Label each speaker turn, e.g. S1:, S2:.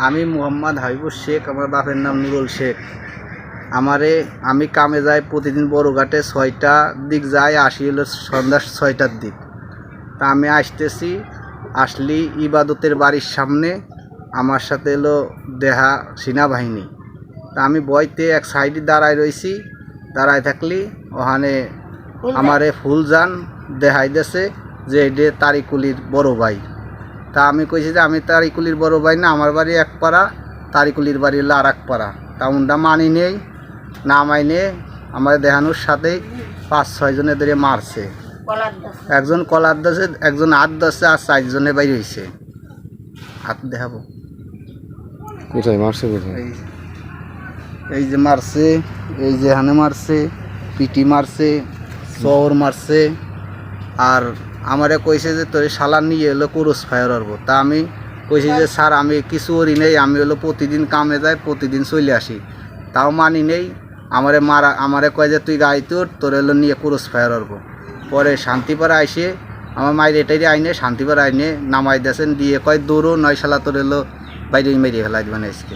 S1: আমি মোহাম্মদ হাবিবুর শেখ, আমার বাপের নাম নুরুল শেখ। আমি কামে যাই প্রতিদিন বড়ঘাটে 6টার দিক যাই, আসি হলো সন্ধ্যা 6টার দিক। তা আমি আসলি ইবাদতের বাড়ির সামনে আমার সাথে এলো দেহা সেনাবাহিনী। তা আমি বইতে এক সাইডে দাঁড়ায় রয়েছি, দাঁড়ায় থাকলি ওখানে আমারে ফুলজান দেখাই দিয়েছে যে এটা তারিকুলির বড় ভাই। তা আমি কইছি যে আমি তারিকুলির বড় ভাই না, আমার বাড়ি এক পাড়া, তারিকুলির বাড়ি হলো আর এক পাড়া। তা উনটা মানি নেই, না মাইনে আমার দেখানোর সাথেই 5-6 জনে ধরে মারছে। একজন কলার দাসে, একজন হাত দাসে, আর 4 জনে বাইরে হয়েছে। হাত দেখাবো
S2: কোথায় মারছে? কোথায়?
S1: এই যে মারছে, এই যে হানে মারছে, পিটি মারছে, চর মারছে। আর আমারে কইছে যে তোর শালা নিয়ে এলো ক্রস ফায়ার করবো। তা আমি কইছি যে স্যার আমি কিছু করি নেই, আমি হলো প্রতিদিন কামে যাই, প্রতিদিন চলে আসি, তাও মানি নেই। আমারে কয় যে তুই গাড়ি তোর হলো নিয়ে ক্রস ফায়ার করবো। পরে শান্তিপাড়া আইসে আমার মায়ের এটাই আইনে, শান্তিপাড়া আইনে নামাই দিয়েছেন, দিয়ে কয় দৌড়ো নয় শালা তোর হলো বাইরে মেরিয়ে ফেলাই দিবেন আজকে।